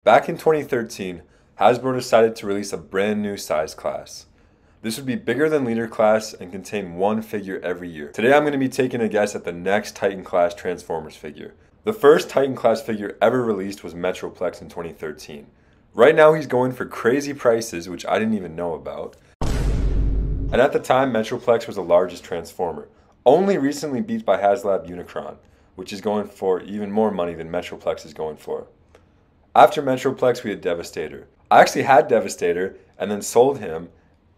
Back in 2013, Hasbro decided to release a brand new size class. This would be bigger than Leader class and contain one figure every year. Today I'm going to be taking a guess at the next Titan class Transformers figure. The first Titan class figure ever released was Metroplex in 2013. Right now he's going for crazy prices, which I didn't even know about. And at the time, Metroplex was the largest Transformer, only recently beat by HasLab Unicron, which is going for even more money than Metroplex is going for. After Metroplex, we had Devastator. I actually had Devastator and then sold him,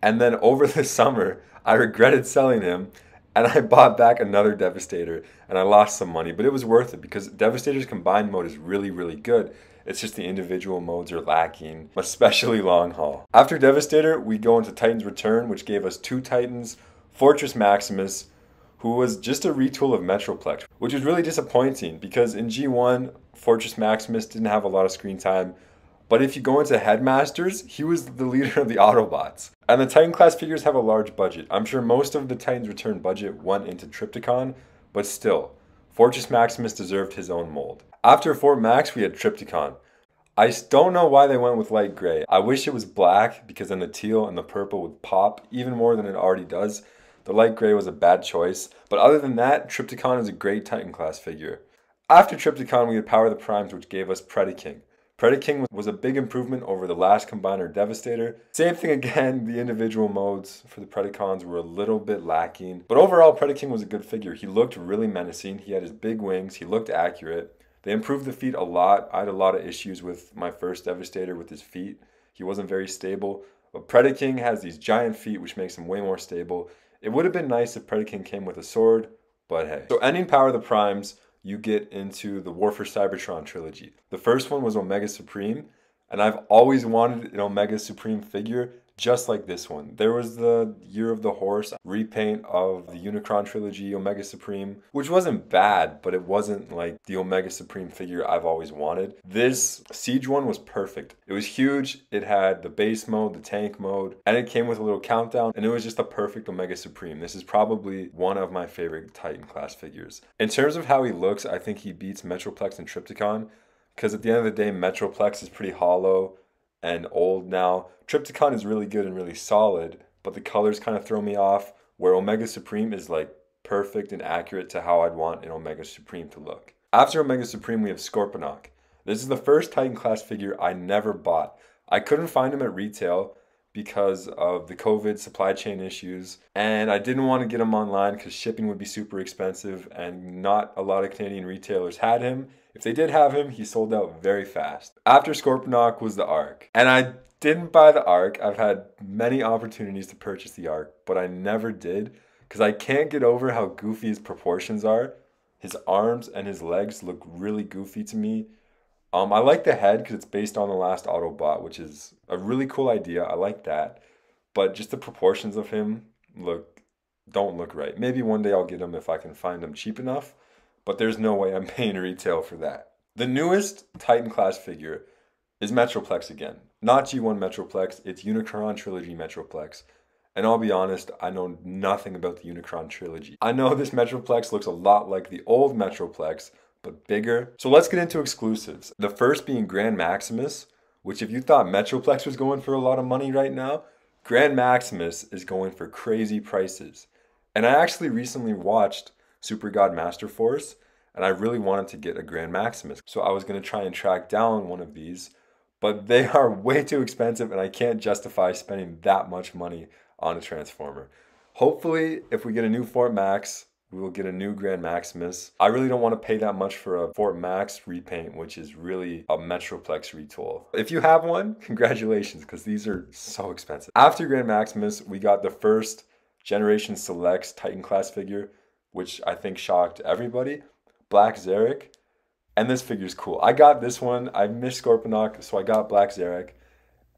and then over the summer, I regretted selling him, and I bought back another Devastator, and I lost some money, but it was worth it because Devastator's combined mode is really, really good. It's just the individual modes are lacking, especially long haul. After Devastator, we go into Titan's Return, which gave us two Titans, Fortress Maximus, who was just a retool of Metroplex, which was really disappointing because in G1, Fortress Maximus didn't have a lot of screen time. But if you go into Headmasters, he was the leader of the Autobots. And the Titan class figures have a large budget. I'm sure most of the Titan's Return budget went into Trypticon, but still, Fortress Maximus deserved his own mold. After Fort Max, we had Trypticon. I don't know why they went with light gray. I wish it was black because then the teal and the purple would pop even more than it already does. The light gray was a bad choice, but other than that, Trypticon is a great Titan class figure. After Trypticon, we had Power of the Primes, which gave us Predaking. Predaking was a big improvement over the last Combiner Devastator. Same thing again, the individual modes for the Predacons were a little bit lacking, but overall Predaking was a good figure. He looked really menacing, he had his big wings, he looked accurate. They improved the feet a lot. I had a lot of issues with my first Devastator with his feet. He wasn't very stable, but Predaking has these giant feet which makes him way more stable. It would have been nice if Predaking came with a sword, but hey. So ending Power of the Primes, you get into the War for Cybertron trilogy. The first one was Omega Supreme, and I've always wanted an Omega Supreme figure just like this one. There was the Year of the Horse repaint of the Unicron trilogy, Omega Supreme, which wasn't bad, but it wasn't like the Omega Supreme figure I've always wanted. This Siege one was perfect. It was huge, it had the base mode, the tank mode, and it came with a little countdown, and it was just a perfect Omega Supreme. This is probably one of my favorite Titan class figures. In terms of how he looks, I think he beats Metroplex and Trypticon, because at the end of the day, Metroplex is pretty hollow and old now. Trypticon is really good and really solid, but the colors kind of throw me off, where Omega Supreme is like perfect and accurate to how I'd want an Omega Supreme to look. After Omega Supreme, we have Scorponok. This is the first Titan class figure I never bought. I couldn't find him at retail because of the COVID supply chain issues, and I didn't want to get him online because shipping would be super expensive and not a lot of Canadian retailers had him. If they did have him, he sold out very fast. After Scorponok was the Ark, and I didn't buy the Ark. I've had many opportunities to purchase the Ark, but I never did because I can't get over how goofy his proportions are. His arms and his legs look really goofy to me. I like the head because it's based on the last Autobot, which is a really cool idea. I like that. But just the proportions of him don't look right. Maybe one day I'll get him if I can find him cheap enough, but there's no way I'm paying retail for that. The newest Titan class figure is Metroplex again. Not G1 Metroplex, it's Unicron Trilogy Metroplex. And I'll be honest, I know nothing about the Unicron Trilogy. I know this Metroplex looks a lot like the old Metroplex, but bigger. So let's get into exclusives. The first being Grand Maximus, which if you thought Metroplex was going for a lot of money right now, Grand Maximus is going for crazy prices. And I actually recently watched Super God Master Force, and I really wanted to get a Grand Maximus. So I was going to try and track down one of these, but they are way too expensive and I can't justify spending that much money on a Transformer. Hopefully, if we get a new Fort Max, we will get a new Grand Maximus. I really don't want to pay that much for a Fort Max repaint, which is really a Metroplex retool. If you have one, congratulations, because these are so expensive. After Grand Maximus, we got the first Generation Selects Titan class figure, which I think shocked everybody, Black Zarak. And this figure's cool. I got this one. I missed Scorponok, so I got Black Zarak.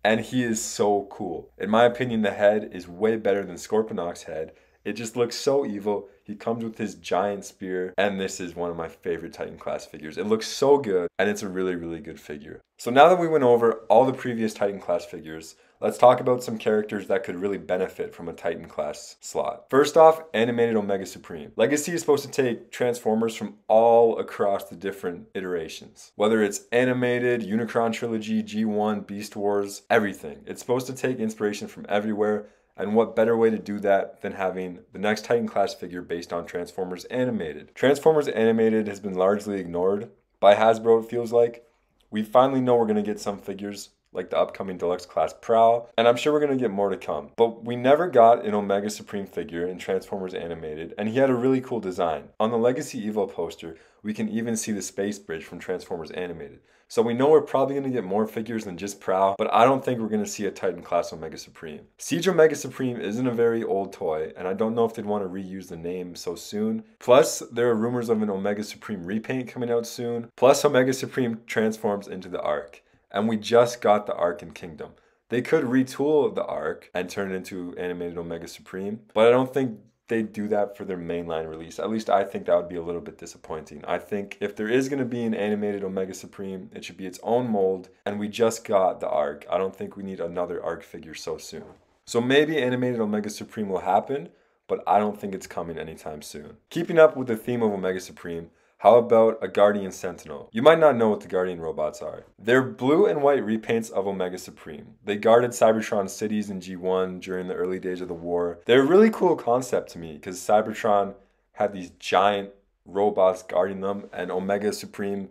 And he is so cool. In my opinion, the head is way better than Scorponok's head. It just looks so evil. He comes with his giant spear, and this is one of my favorite Titan class figures. It looks so good, and it's a really, really good figure. So now that we went over all the previous Titan class figures, let's talk about some characters that could really benefit from a Titan class slot. First off, animated Omega Supreme. Legacy is supposed to take Transformers from all across the different iterations. Whether it's animated, Unicron Trilogy, G1, Beast Wars, everything. It's supposed to take inspiration from everywhere, and what better way to do that than having the next Titan class figure based on Transformers Animated. Transformers Animated has been largely ignored by Hasbro, it feels like. We finally know we're going to get some figures like the upcoming Deluxe Class Prowl, and I'm sure we're going to get more to come. But we never got an Omega Supreme figure in Transformers Animated, and he had a really cool design. On the Legacy Evo poster, we can even see the space bridge from Transformers Animated. So we know we're probably going to get more figures than just Prowl, but I don't think we're going to see a Titan class Omega Supreme. Siege Omega Supreme isn't a very old toy, and I don't know if they'd want to reuse the name so soon. Plus, there are rumors of an Omega Supreme repaint coming out soon. Plus, Omega Supreme transforms into the Ark. And we just got the Ark in Kingdom. They could retool the Ark and turn it into animated Omega Supreme, but I don't think they'd do that for their mainline release. At least I think that would be a little bit disappointing. I think if there is going to be an animated Omega Supreme, it should be its own mold, and we just got the Ark. I don't think we need another Ark figure so soon. So maybe animated Omega Supreme will happen, but I don't think it's coming anytime soon. Keeping up with the theme of Omega Supreme, how about a Guardian Sentinel? You might not know what the Guardian robots are. They're blue and white repaints of Omega Supreme. They guarded Cybertron cities in G1 during the early days of the war. They're a really cool concept to me because Cybertron had these giant robots guarding them, and Omega Supreme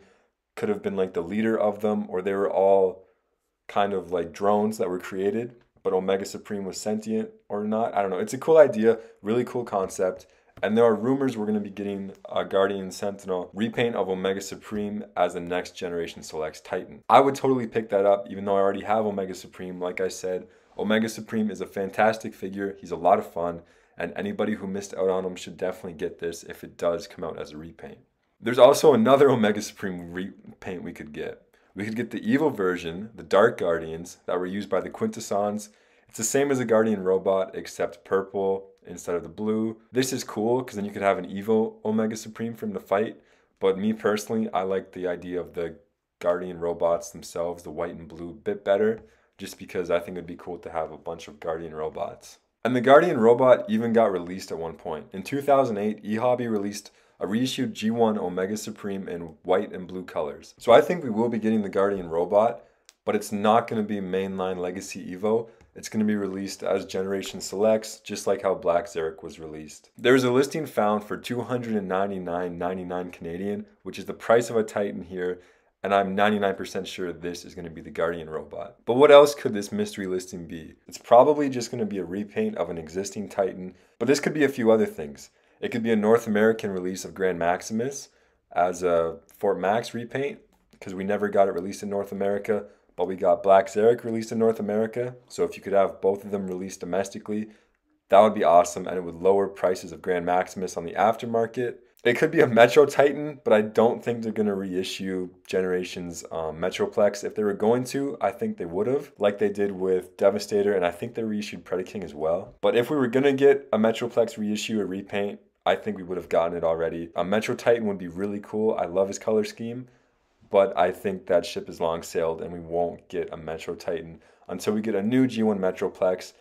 could have been like the leader of them, or they were all kind of like drones that were created, but Omega Supreme was sentient or not. I don't know. It's a cool idea, really cool concept. And there are rumors we're going to be getting a Guardian Sentinel repaint of Omega Supreme as the next generation Selects Titan. I would totally pick that up, even though I already have Omega Supreme. Like I said, Omega Supreme is a fantastic figure. He's a lot of fun, and anybody who missed out on him should definitely get this if it does come out as a repaint. There's also another Omega Supreme repaint we could get. We could get the evil version, the Dark Guardians, that were used by the Quintessons. It's the same as a Guardian robot, except purple instead of the blue. This is cool because then you could have an evil Omega Supreme from the fight. But me personally, I like the idea of the Guardian robots themselves, the white and blue, a bit better, just because I think it'd be cool to have a bunch of Guardian robots. And the Guardian robot even got released at one point. In 2008, eHobby released a reissued G1 Omega Supreme in white and blue colors. So I think we will be getting the Guardian robot, but it's not going to be mainline Legacy Evo. It's going to be released as Generation Selects, just like how Black Zarek was released. There's a listing found for $299.99 Canadian, which is the price of a Titan here, and I'm 99% sure this is going to be the Guardian robot. But what else could this mystery listing be? It's probably just going to be a repaint of an existing Titan, but this could be a few other things. It could be a North American release of Grand Maximus as a Fort Max repaint, because we never got it released in North America. But we got Black Zarek released in North America, so if you could have both of them released domestically, that would be awesome, and it would lower prices of Grand Maximus on the aftermarket. It could be a Metro Titan, but I don't think they're going to reissue Generations Metroplex. If they were going to, I think they would have, like they did with Devastator, and I think they reissued Predaking as well. But if we were going to get a Metroplex reissue or repaint, I think we would have gotten it already. A Metro Titan would be really cool. I love his color scheme. But I think that ship is long sailed and we won't get a Metro Titan until we get a new G1 Metroplex.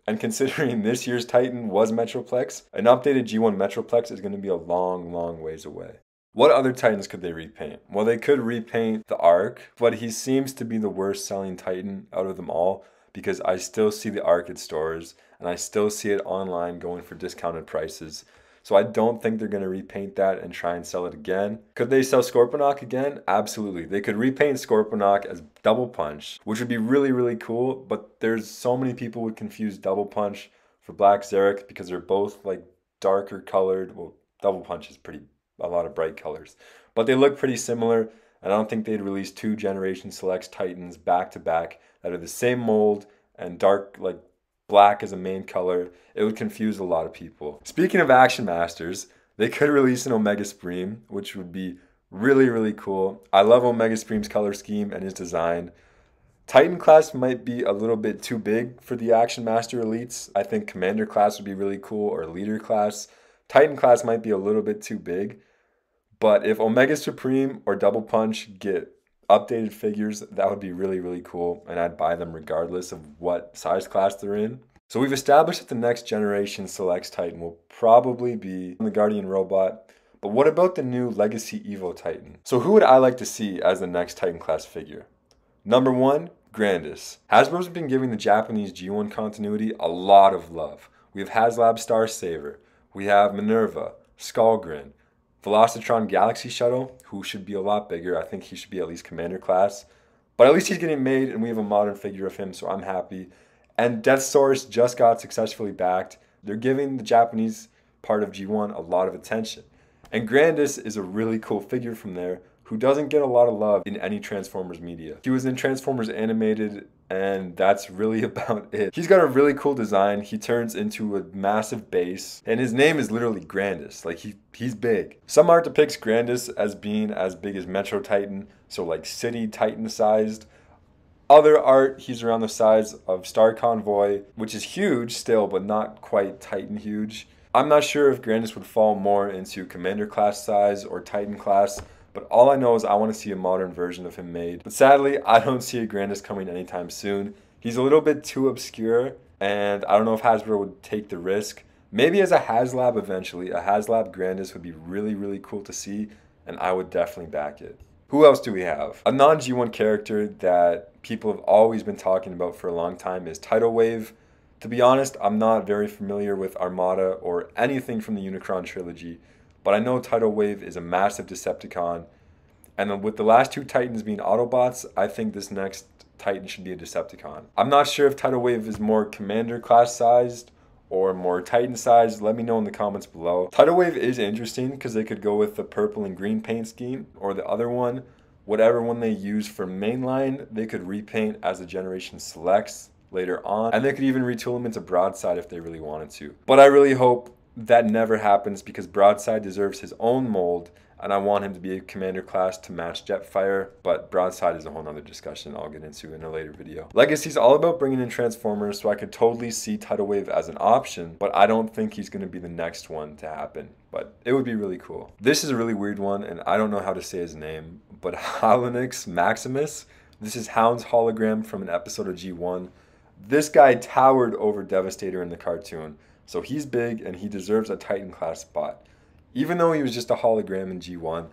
And considering this year's Titan was Metroplex, an updated G1 Metroplex is going to be a long, long ways away. What other Titans could they repaint? Well, they could repaint the Ark, but he seems to be the worst selling Titan out of them all because I still see the Ark at stores and I still see it online going for discounted prices. So I don't think they're going to repaint that and try and sell it again. Could they sell Scorponok again? Absolutely. They could repaint Scorponok as Double Punch, which would be really, really cool. But there's so many people would confuse Double Punch for Black Zarek because they're both like darker colored. Well, Double Punch is a lot of bright colors. But they look pretty similar. And I don't think they'd release two Generation Selects Titans back to back that are the same mold and dark, like black as a main color. It would confuse a lot of people. Speaking of Action Masters, they could release an Omega Supreme, which would be really, really cool. I love Omega Supreme's color scheme and his design. Titan class might be a little bit too big for the Action Master elites. I think Commander class would be really cool, or Leader class. Titan class might be a little bit too big. But if Omega Supreme or Double Punch get updated figures, that would be really, really cool, and I'd buy them regardless of what size class they're in. So we've established that the next generation Selects Titan will probably be the Guardian Robot, but what about the new Legacy Evo Titan? So who would I like to see as the next Titan class figure? Number 1, Grandis. Hasbro's been giving the Japanese G1 continuity a lot of love. We have HasLab Star Saver, we have Minerva, Skullgrin, Velocitron Galaxy Shuttle, who should be a lot bigger. I think he should be at least Commander class. But at least he's getting made, and we have a modern figure of him, so I'm happy. And Deathsaurus just got successfully backed. They're giving the Japanese part of G1 a lot of attention. And Grandis is a really cool figure from there who doesn't get a lot of love in any Transformers media. He was in Transformers Animated, and that's really about it. He's got a really cool design. He turns into a massive base, and his name is literally Grandis. Like, he's big. Some art depicts Grandis as being as big as Metro Titan, so like City Titan sized. Other art, he's around the size of Star Convoy, which is huge still, but not quite Titan huge. I'm not sure if Grandis would fall more into Commander class size or Titan class, but all I know is I want to see a modern version of him made. But sadly, I don't see a Grandis coming anytime soon. He's a little bit too obscure, and I don't know if Hasbro would take the risk. Maybe as a HasLab eventually, a HasLab Grandis would be really, really cool to see, and I would definitely back it. Who else do we have? A non-G1 character that people have always been talking about for a long time is Tidal Wave. To be honest, I'm not very familiar with Armada or anything from the Unicron trilogy, but I know Tidal Wave is a massive Decepticon, and with the last 2 Titans being Autobots, I think this next Titan should be a Decepticon. I'm not sure if Tidal Wave is more Commander class sized or more Titan sized. Let me know in the comments below. Tidal Wave is interesting because they could go with the purple and green paint scheme, or the other one, whatever one they use for mainline, they could repaint as the Generation Selects later on, and they could even retool them into Broadside if they really wanted to. But I really hope that never happens because Broadside deserves his own mold, and I want him to be a Commander class to match Jetfire, but Broadside is a whole nother discussion I'll get into in a later video. Legacy's all about bringing in Transformers, so I could totally see Tidal Wave as an option, but I don't think he's going to be the next one to happen, but it would be really cool. This is a really weird one, and I don't know how to say his name, but Halonix Maximus. This is Hound's hologram from an episode of G1. This guy towered over Devastator in the cartoon, so he's big and he deserves a Titan class spot. Even though he was just a hologram in G1,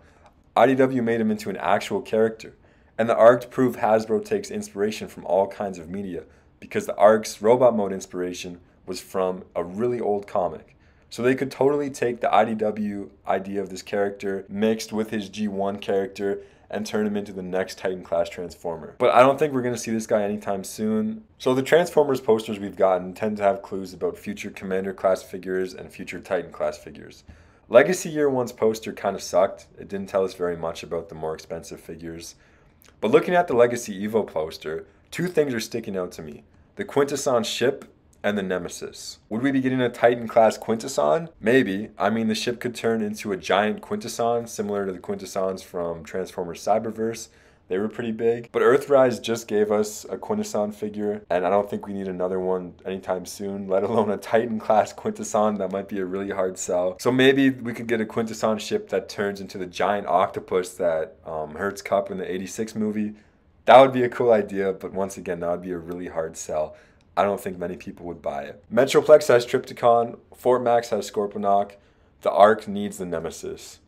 IDW made him into an actual character, and the ARC proved Hasbro takes inspiration from all kinds of media, because the ARC's robot mode inspiration was from a really old comic. So they could totally take the IDW idea of this character mixed with his G1 character and turn him into the next Titan class Transformer. But I don't think we're going to see this guy anytime soon. So the Transformers posters we've gotten tend to have clues about future Commander class figures and future Titan class figures. Legacy Year 1's poster kind of sucked. It didn't tell us very much about the more expensive figures. But looking at the Legacy Evo poster, 2 things are sticking out to me. The Quintesson ship and the Nemesis. Would we be getting a Titan class Quintesson? Maybe. I mean, the ship could turn into a giant Quintesson, similar to the Quintessons from Transformers Cyberverse. They were pretty big. But Earthrise just gave us a Quintesson figure, and I don't think we need another one anytime soon, let alone a Titan class Quintesson. That might be a really hard sell. So maybe we could get a Quintesson ship that turns into the giant octopus that Hertz Cup in the 86 movie. That would be a cool idea, but once again, that would be a really hard sell. I don't think many people would buy it. Metroplex has Trypticon, Fort Max has Scorponok, the ARC needs the Nemesis.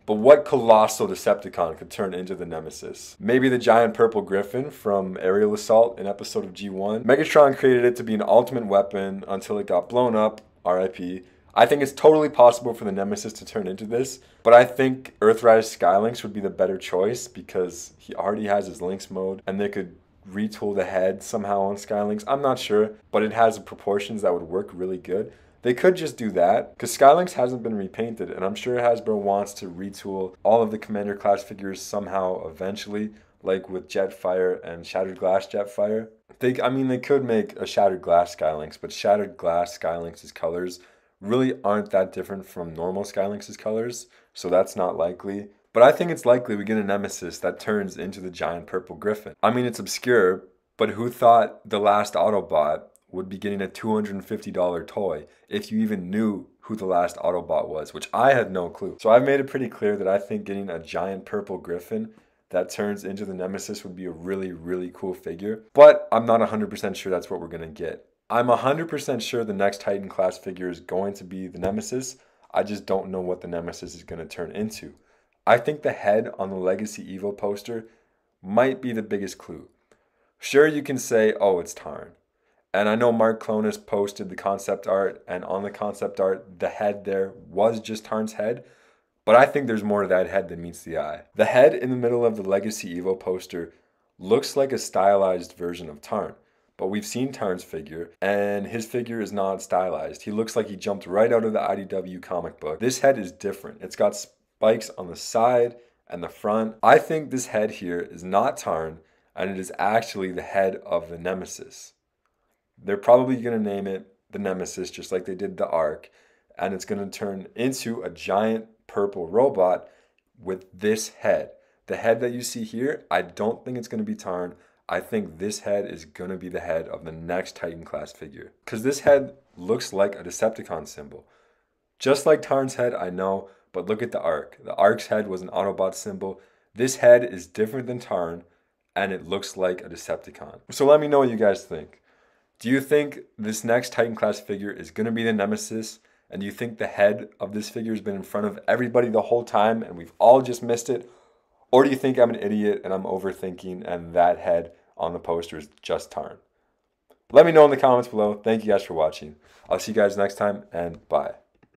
But what colossal Decepticon could turn into the Nemesis? Maybe the giant purple griffin from Aerial Assault, an episode of G1. Megatron created it to be an ultimate weapon until it got blown up, RIP. I think it's totally possible for the Nemesis to turn into this, but I think Earthrise Skylynx would be the better choice because he already has his Lynx mode, and they could retool the head somehow on Skylynx. I'm not sure, but it has the proportions that would work really good. They could just do that, because Skylynx hasn't been repainted, and I'm sure Hasbro wants to retool all of the Commander class figures somehow eventually, like with Jetfire and Shattered Glass Jetfire. They could make a Shattered Glass Skylynx, but Shattered Glass Skylynx's colors really aren't that different from normal Skylynx's colors, so that's not likely. But I think it's likely we get a Nemesis that turns into the giant purple griffin. I mean, it's obscure, but who thought the last Autobot would be getting a $250 toy if you even knew who the last Autobot was, which I had no clue. So I've made it pretty clear that I think getting a giant purple griffin that turns into the Nemesis would be a really, really cool figure. But I'm not 100% sure that's what we're going to get. I'm 100% sure the next Titan class figure is going to be the Nemesis. I just don't know what the Nemesis is going to turn into. I think the head on the Legacy Evo poster might be the biggest clue. Sure, you can say, oh, it's Tarn. And I know Mark Clonas posted the concept art, and on the concept art, the head there was just Tarn's head. But I think there's more to that head than meets the eye. The head in the middle of the Legacy Evo poster looks like a stylized version of Tarn. But we've seen Tarn's figure, and his figure is not stylized. He looks like he jumped right out of the IDW comic book. This head is different. It's got spikes on the side and the front. I think this head here is not Tarn, and it is actually the head of the Nemesis. They're probably going to name it the Nemesis, just like they did the Ark, and it's going to turn into a giant purple robot with this head. The head that you see here, I don't think it's going to be Tarn. I think this head is going to be the head of the next Titan class figure, because this head looks like a Decepticon symbol. Just like Tarn's head, I know, but look at the Ark. The Ark's head was an Autobot symbol. This head is different than Tarn, and it looks like a Decepticon. So let me know what you guys think. Do you think this next Titan class figure is going to be the Nemesis? And do you think the head of this figure has been in front of everybody the whole time and we've all just missed it? Or do you think I'm an idiot and I'm overthinking and that head on the poster is just Tarn? Let me know in the comments below. Thank you guys for watching. I'll see you guys next time, and bye.